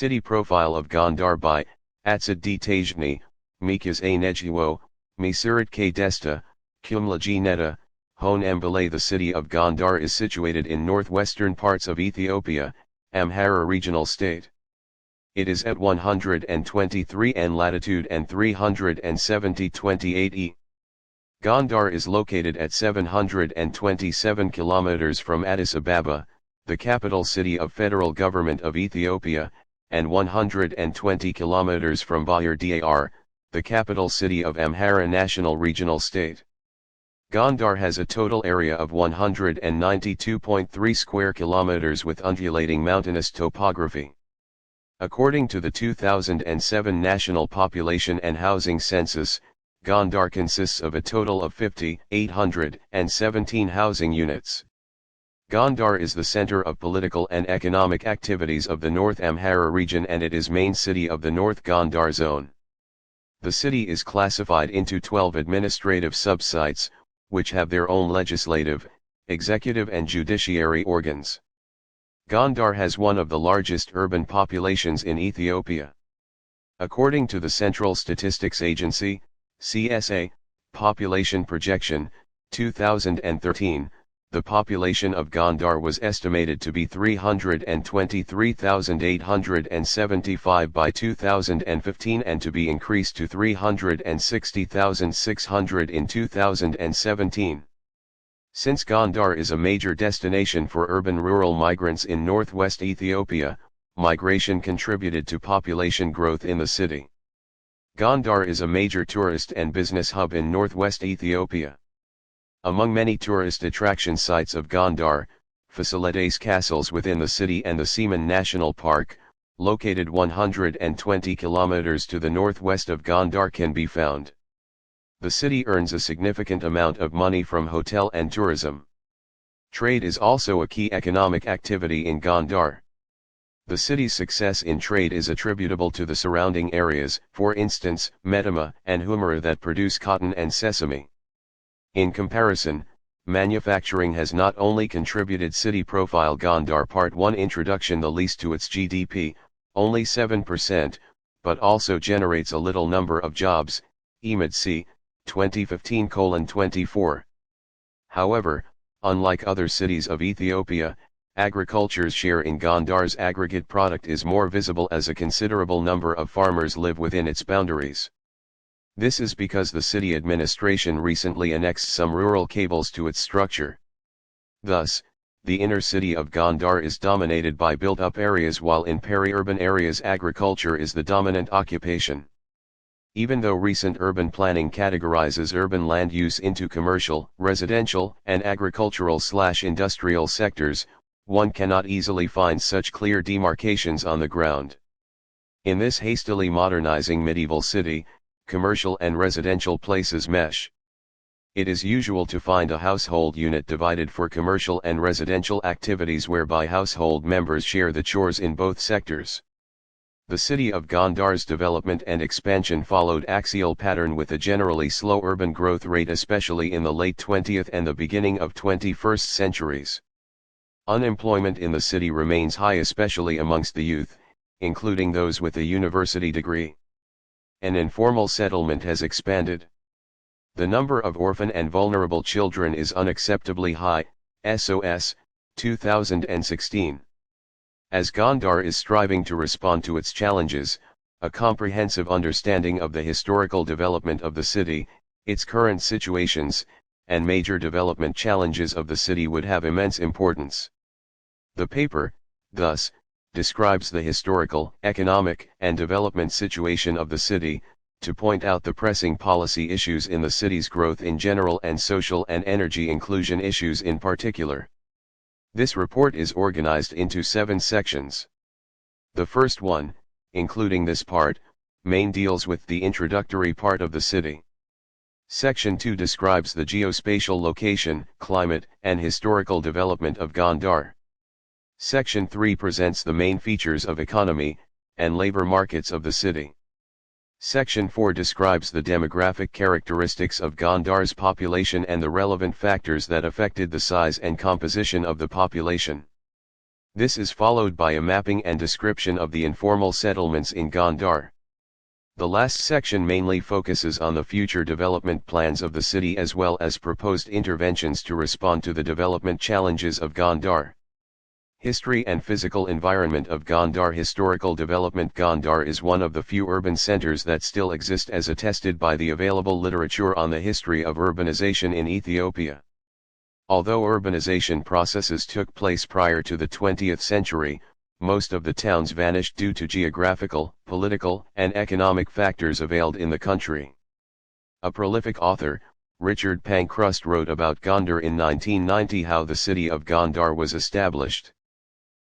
City Profile of Gondar by Atsid Tajni, Mikas A Nejiwo, Misirat K Desta, Kumlaji Neta, Hon Mbale. The city of Gondar is situated in northwestern parts of Ethiopia, Amhara Regional State. It is at 123 n latitude and 370.28 e. Gondar is located at 727 kilometers from Addis Ababa, the capital city of Federal Government of Ethiopia, and 120 kilometers from Bahir Dar, the capital city of Amhara National Regional State. Gondar has a total area of 192.3 square kilometers with undulating mountainous topography. According to the 2007 National Population and Housing Census, Gondar consists of a total of 50,817 housing units. Gondar is the center of political and economic activities of the North Amhara region, and it is main city of the North Gondar Zone. The city is classified into 12 administrative sub-cites, which have their own legislative, executive and judiciary organs. Gondar has one of the largest urban populations in Ethiopia. According to the Central Statistics Agency, CSA, Population Projection, 2013, the population of Gondar was estimated to be 323,875 by 2015 and to be increased to 360,600 in 2017. Since Gondar is a major destination for urban-rural migrants in northwest Ethiopia, migration contributed to population growth in the city. Gondar is a major tourist and business hub in northwest Ethiopia. Among many tourist attraction sites of Gondar, Fasiledes Castles within the city and the Semen National Park, located 120 kilometers to the northwest of Gondar, can be found. The city earns a significant amount of money from hotel and tourism. Trade is also a key economic activity in Gondar. The city's success in trade is attributable to the surrounding areas, for instance, Metema and Humera, that produce cotton and sesame. In comparison, manufacturing has not only contributed City Profile Gondar Part 1 Introduction the least to its GDP, only 7%, but also generates a little number of jobs, EMUDHC, 2015:24. However, unlike other cities of Ethiopia, agriculture's share in Gondar's aggregate product is more visible, as a considerable number of farmers live within its boundaries. This is because the city administration recently annexed some rural cables to its structure. Thus, the inner city of Gondar is dominated by built-up areas, while in peri-urban areas agriculture is the dominant occupation. Even though recent urban planning categorizes urban land use into commercial, residential, and agricultural/industrial sectors, one cannot easily find such clear demarcations on the ground. In this hastily modernizing medieval city, commercial and residential places mesh. It is usual to find a household unit divided for commercial and residential activities, whereby household members share the chores in both sectors. The city of Gondar's development and expansion followed axial pattern with a generally slow urban growth rate, especially in the late 20th and the beginning of 21st centuries. Unemployment in the city remains high, especially amongst the youth, including those with a university degree. An informal settlement has expanded. The number of orphan and vulnerable children is unacceptably high, SOS, 2016. As Gondar is striving to respond to its challenges, a comprehensive understanding of the historical development of the city, its current situations, and major development challenges of the city would have immense importance. The paper, thus, describes the historical, economic, and development situation of the city, to point out the pressing policy issues in the city's growth in general and social and energy inclusion issues in particular. This report is organized into 7 sections. The first one, including this part, main deals with the introductory part of the city. Section 2 describes the geospatial location, climate, and historical development of Gondar. Section 3 presents the main features of economy and labor markets of the city. Section 4 describes the demographic characteristics of Gondar's population and the relevant factors that affected the size and composition of the population. This is followed by a mapping and description of the informal settlements in Gondar. The last section mainly focuses on the future development plans of the city as well as proposed interventions to respond to the development challenges of Gondar. History and physical environment of Gondar. Historical development. Gondar is one of the few urban centers that still exist as attested by the available literature on the history of urbanization in Ethiopia. Although urbanization processes took place prior to the 20th century, most of the towns vanished due to geographical, political, and economic factors availed in the country. A prolific author, Richard Pankhurst, wrote about Gonder in 1990 how the city of Gondar was established.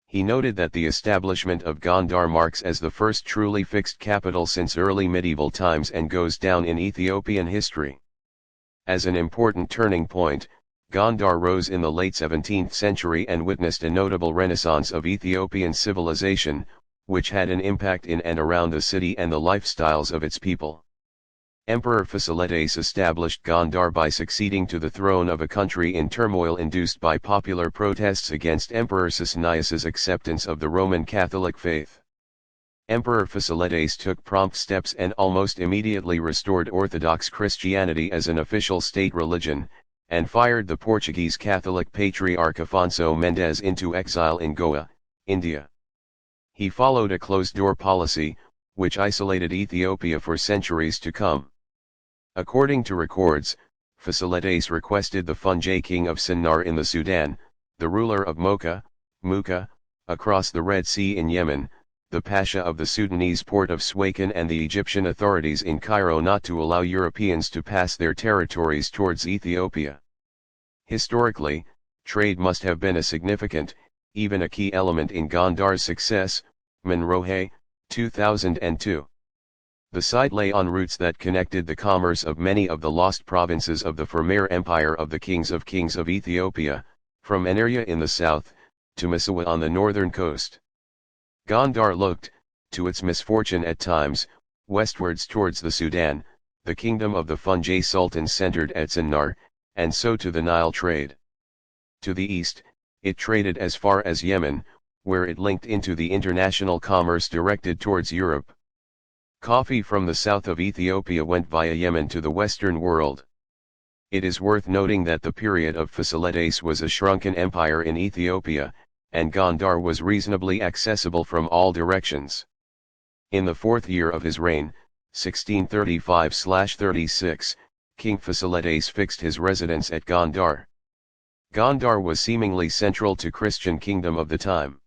He noted that the establishment of Gondar marks as the first truly fixed capital since early medieval times and goes down in Ethiopian history. As an important turning point, Gondar rose in the late 17th century and witnessed a notable renaissance of Ethiopian civilization, which had an impact in and around the city and the lifestyles of its people. Emperor Fasiledes established Gondar by succeeding to the throne of a country in turmoil induced by popular protests against Emperor Sisinius's acceptance of the Roman Catholic faith. Emperor Fasiledes took prompt steps and almost immediately restored Orthodox Christianity as an official state religion, and fired the Portuguese Catholic Patriarch Afonso Mendes into exile in Goa, India. He followed a closed-door policy, which isolated Ethiopia for centuries to come. According to records, Fasiledes requested the Fungi king of Sinnar in the Sudan, the ruler of Muka, across the Red Sea in Yemen, the Pasha of the Sudanese port of Suakin and the Egyptian authorities in Cairo not to allow Europeans to pass their territories towards Ethiopia. Historically, trade must have been a significant, even a key element in Gondar's success. Monroe, 2002. The site lay on routes that connected the commerce of many of the lost provinces of the former empire of the Kings of Ethiopia, from Eneria in the south, to Massawa on the northern coast. Gondar looked, to its misfortune at times, westwards towards the Sudan, the kingdom of the Fungi sultans centered at Sinnar, and so to the Nile trade. To the east, it traded as far as Yemen, where it linked into the international commerce directed towards Europe. Coffee from the south of Ethiopia went via Yemen to the Western world. It is worth noting that the period of Fasiledes was a shrunken empire in Ethiopia, and Gondar was reasonably accessible from all directions. In the fourth year of his reign, 1635-36, King Fasiledes fixed his residence at Gondar. Gondar was seemingly central to Christian kingdom of the time.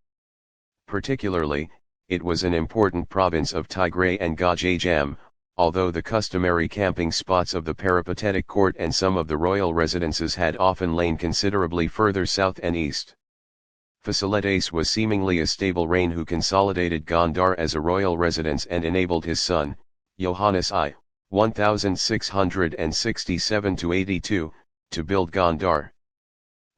Particularly, it was an important province of Tigray and Gajajam, although the customary camping spots of the peripatetic court and some of the royal residences had often lain considerably further south and east. Fasiledes was seemingly a stable reign who consolidated Gondar as a royal residence and enabled his son, Johannes I, 1667-82, to build Gondar.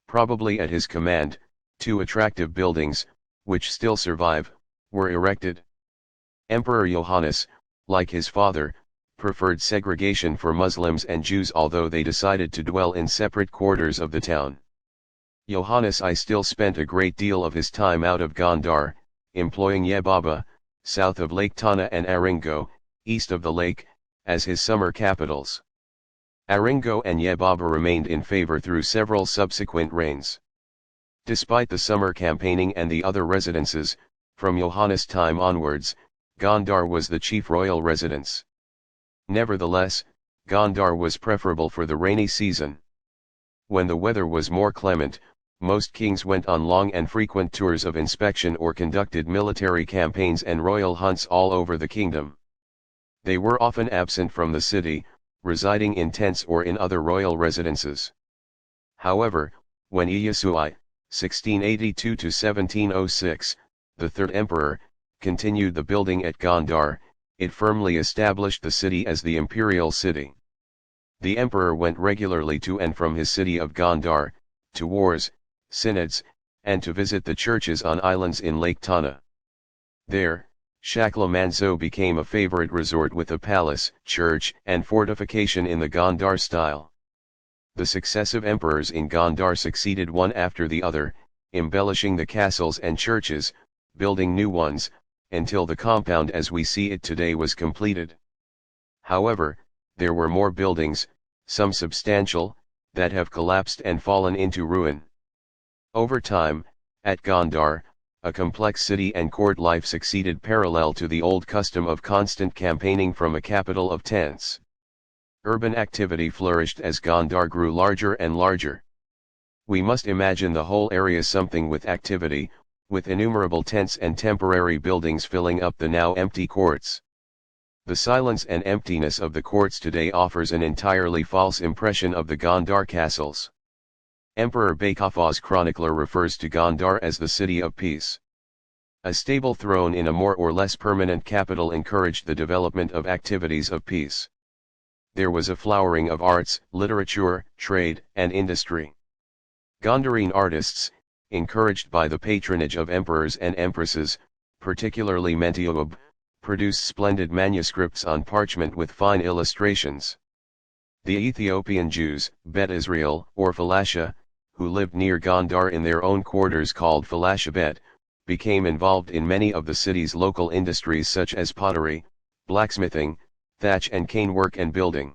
Probably at his command, two attractive buildings, which still survive, were erected. Emperor Johannes, like his father, preferred segregation for Muslims and Jews although they decided to dwell in separate quarters of the town. Johannes I still spent a great deal of his time out of Gondar, employing Yebaba, south of Lake Tana and Aringo, east of the lake, as his summer capitals. Aringo and Yebaba remained in favor through several subsequent reigns. Despite the summer campaigning and the other residences, from Johannes' time onwards, Gondar was the chief royal residence. Nevertheless, Gondar was preferable for the rainy season. When the weather was more clement, most kings went on long and frequent tours of inspection or conducted military campaigns and royal hunts all over the kingdom. They were often absent from the city, residing in tents or in other royal residences. However, when Ieyasu I, 1682-1706, the third emperor, continued the building at Gondar, it firmly established the city as the imperial city. The emperor went regularly to and from his city of Gondar, to wars, synods, and to visit the churches on islands in Lake Tana. There, Shakla Manso became a favorite resort with a palace, church, and fortification in the Gondar style. The successive emperors in Gondar succeeded one after the other, embellishing the castles and churches, building new ones, until the compound as we see it today was completed. However, there were more buildings, some substantial, that have collapsed and fallen into ruin. Over time, at Gondar, a complex city and court life succeeded parallel to the old custom of constant campaigning from a capital of tents. Urban activity flourished as Gondar grew larger and larger. We must imagine the whole area something with activity, with innumerable tents and temporary buildings filling up the now empty courts. The silence and emptiness of the courts today offers an entirely false impression of the Gondar castles. Emperor Baykafaw's chronicler refers to Gondar as the city of peace. A stable throne in a more or less permanent capital encouraged the development of activities of peace. There was a flowering of arts, literature, trade, and industry. Gondarine artists, encouraged by the patronage of emperors and empresses, particularly Metema, produced splendid manuscripts on parchment with fine illustrations. The Ethiopian Jews, Bet Israel, or Falasha, who lived near Gondar in their own quarters called Falashabet, became involved in many of the city's local industries such as pottery, blacksmithing, thatch and cane work and building.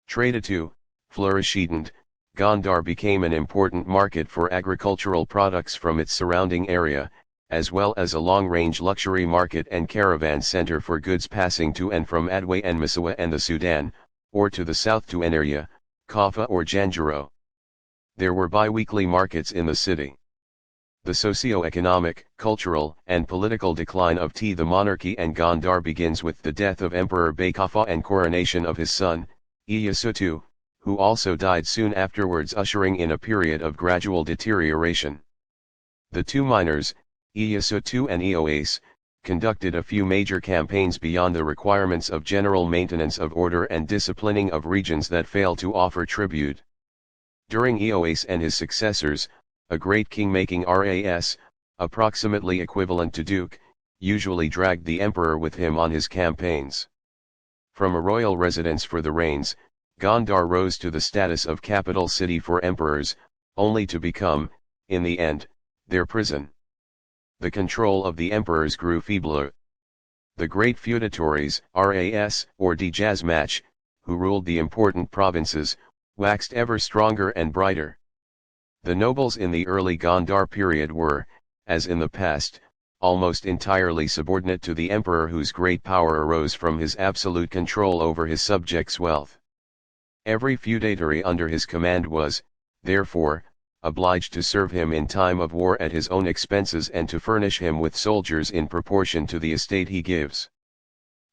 Trade too, flourishend, Gondar became an important market for agricultural products from its surrounding area, as well as a long-range luxury market and caravan center for goods passing to and from Adway and Masawa and the Sudan, or to the south to Eneria, Kaffa or Janjaro. There were bi-weekly markets in the city. The socio-economic, cultural, and political decline of the monarchy and Gondar begins with the death of Emperor Baykafa and coronation of his son, Iyasutu, who also died soon afterwards, ushering in a period of gradual deterioration. The two minors, Iyasutu and Eoas, conducted a few major campaigns beyond the requirements of general maintenance of order and disciplining of regions that failed to offer tribute. During Eoas and his successors, a great king-making ras, approximately equivalent to duke, usually dragged the emperor with him on his campaigns. From a royal residence for the reigns, Gondar rose to the status of capital city for emperors, only to become, in the end, their prison. The control of the emperors grew feebler. The great feudatories, ras, or Djazmach, who ruled the important provinces, waxed ever stronger and brighter. The nobles in the early Gondar period were, as in the past, almost entirely subordinate to the emperor, whose great power arose from his absolute control over his subjects' wealth. Every feudatory under his command was, therefore, obliged to serve him in time of war at his own expenses and to furnish him with soldiers in proportion to the estate he gives.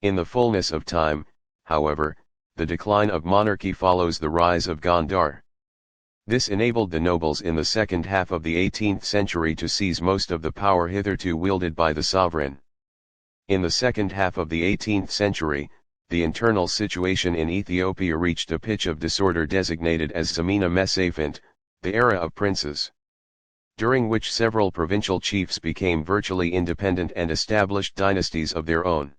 In the fullness of time, however, the decline of monarchy follows the rise of Gondar. This enabled the nobles in the second half of the 18th century to seize most of the power hitherto wielded by the sovereign. In the second half of the 18th century, the internal situation in Ethiopia reached a pitch of disorder designated as Semen National, the era of princes, during which several provincial chiefs became virtually independent and established dynasties of their own.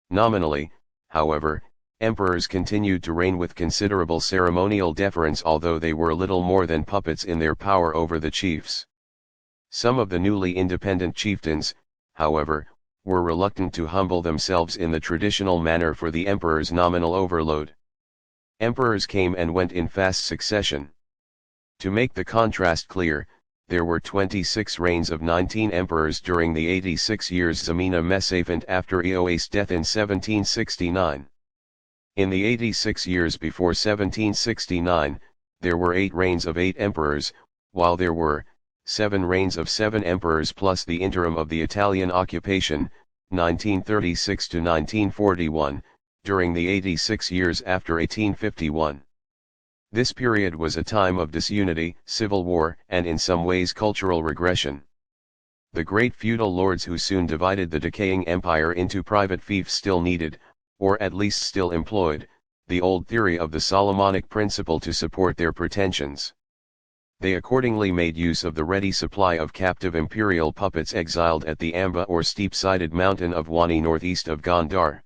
Nominally, however, emperors continued to reign with considerable ceremonial deference, although they were little more than puppets in their power over the chiefs. Some of the newly independent chieftains, however, were reluctant to humble themselves in the traditional manner for the emperor's nominal overload. Emperors came and went in fast succession. To make the contrast clear, there were 26 reigns of 19 emperors during the 86 years Semen National after Eoas' death in 1769. In the 86 years before 1769, there were 8 reigns of 8 emperors, while there were 7 reigns of 7 emperors plus the interim of the Italian occupation, 1936 to 1941, during the 86 years after 1851. This period was a time of disunity, civil war, and in some ways cultural regression. The great feudal lords who soon divided the decaying empire into private fiefs still needed, or at least still employed, the old theory of the Solomonic principle to support their pretensions. They accordingly made use of the ready supply of captive imperial puppets exiled at the Amba or steep-sided mountain of Wani northeast of Gondar.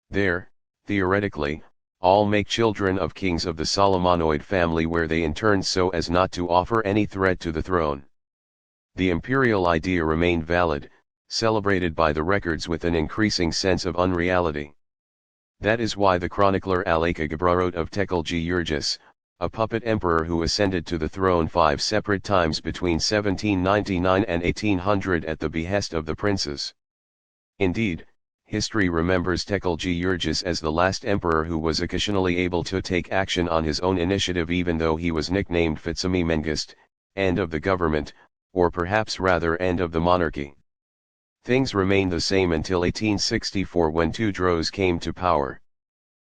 There, theoretically, all make children of kings of the Solomonoid family, where they interned so as not to offer any threat to the throne. The imperial idea remained valid, celebrated by the records with an increasing sense of unreality. That is why the chronicler Alaka Gebra wrote of Tekelci, a puppet emperor who ascended to the throne 5 separate times between 1799 and 1800 at the behest of the princes. Indeed, history remembers Tekelci as the last emperor who was occasionally able to take action on his own initiative, even though he was nicknamed Fitsami Mengist, end of the government, or perhaps rather end of the monarchy. Things remained the same until 1864 when Tudros came to power.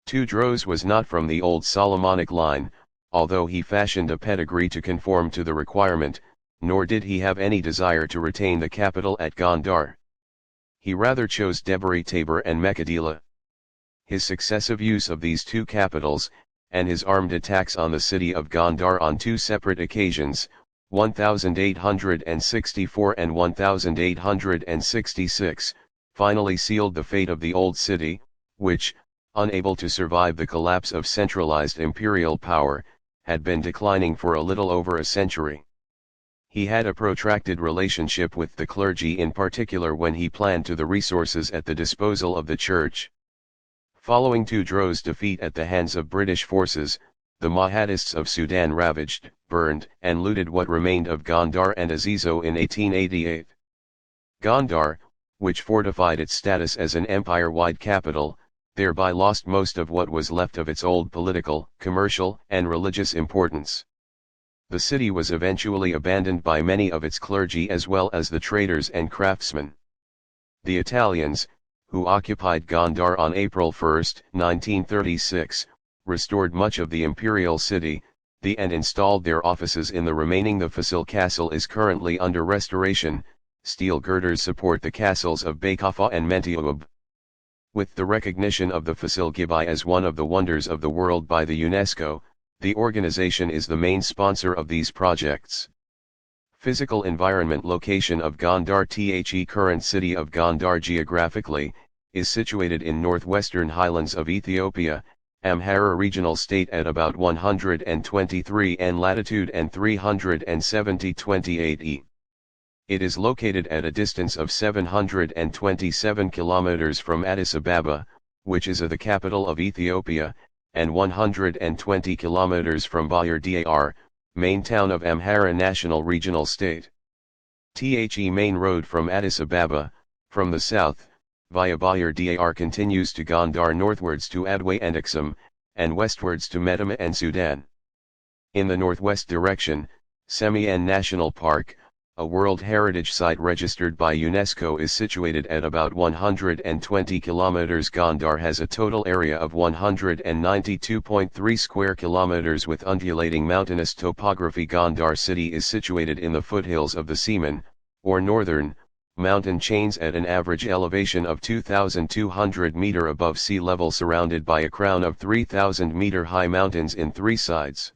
Tudros was not from the old Solomonic line, although he fashioned a pedigree to conform to the requirement, nor did he have any desire to retain the capital at Gondar. He rather chose Debari Tabor and Mekadila. His successive use of these two capitals, and his armed attacks on the city of Gondar on 2 separate occasions, 1864 and 1866, finally sealed the fate of the old city, which, unable to survive the collapse of centralized imperial power, had been declining for a little over a century. He had a protracted relationship with the clergy, in particular when he planned to the resources at the disposal of the church. Following Tudros' defeat at the hands of British forces, the Mahdists of Sudan ravaged, burned, and looted what remained of Gondar and Azizo in 1888. Gondar, which fortified its status as an empire-wide capital, thereby lost most of what was left of its old political, commercial, and religious importance. The city was eventually abandoned by many of its clergy as well as the traders and craftsmen. The Italians, who occupied Gondar on April 1, 1936, restored much of the imperial city, and installed their offices in the remaining. The Fasil castle is currently under restoration. Steel girders support the castles of Bakafa and Metema. With the recognition of the Fasil Ghebbi as one of the wonders of the world by the UNESCO, the organization is the main sponsor of these projects. Physical environment location of Gondar. The current city of Gondar geographically, is situated in northwestern highlands of Ethiopia, Amhara Regional State at about 123 n latitude and 370.28 e. It is located at a distance of 727 kilometers from Addis Ababa, which is the capital of Ethiopia, and 120 kilometers from Bahir Dar, main town of Amhara National Regional State. The main road from Addis Ababa, from the south, via Bahir Dar continues to Gondar, northwards to Adway and Aksum, and westwards to Metema and Sudan. In the northwest direction, Semen National Park, a World Heritage Site registered by UNESCO, is situated at about 120 kilometers. Gondar has a total area of 192.3 square kilometers with undulating mountainous topography. Gondar city is situated in the foothills of the Semen, or northern, mountain chains at an average elevation of 2,200 meter above sea level, surrounded by a crown of 3,000 meter high mountains in 3 sides.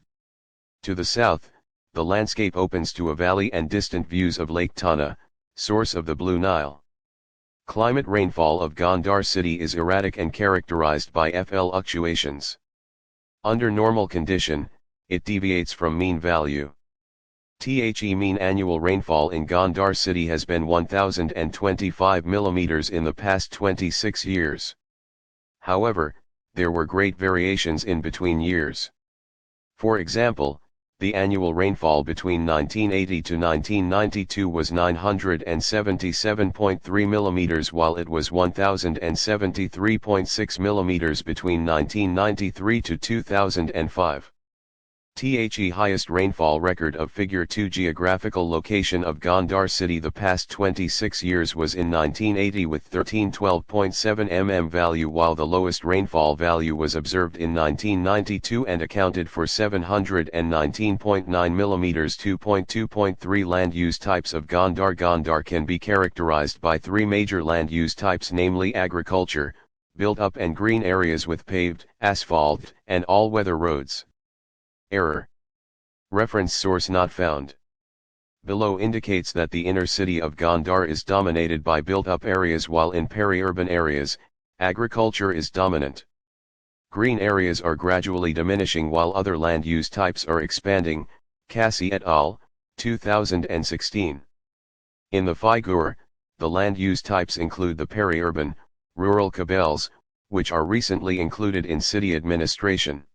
To the south, the landscape opens to a valley and distant views of Lake Tana, source of the Blue Nile. Climate. Rainfall of Gondar city is erratic and characterized by fluctuations. Under normal condition, it deviates from mean value. The mean annual rainfall in Gondar city has been 1,025 mm in the past 26 years. However, there were great variations in between years. For example, the annual rainfall between 1980 to 1992 was 977.3 mm, while it was 1073.6 mm between 1993 to 2005. The highest rainfall record of Figure 2 geographical location of Gondar city the past 26 years was in 1980 with 1312.7 mm value, while the lowest rainfall value was observed in 1992 and accounted for 719.9 mm. 2.2.3 Land use types of Gondar. Gondar can be characterized by 3 major land use types, namely agriculture, built-up and green areas with paved, asphalt, and all-weather roads. Error. Reference source not found. Below indicates that the inner city of Gondar is dominated by built-up areas, while in peri-urban areas, agriculture is dominant. Green areas are gradually diminishing while other land use types are expanding. Cassie et al., 2016. In the figure, the land use types include the peri-urban, rural cabales, which are recently included in city administration.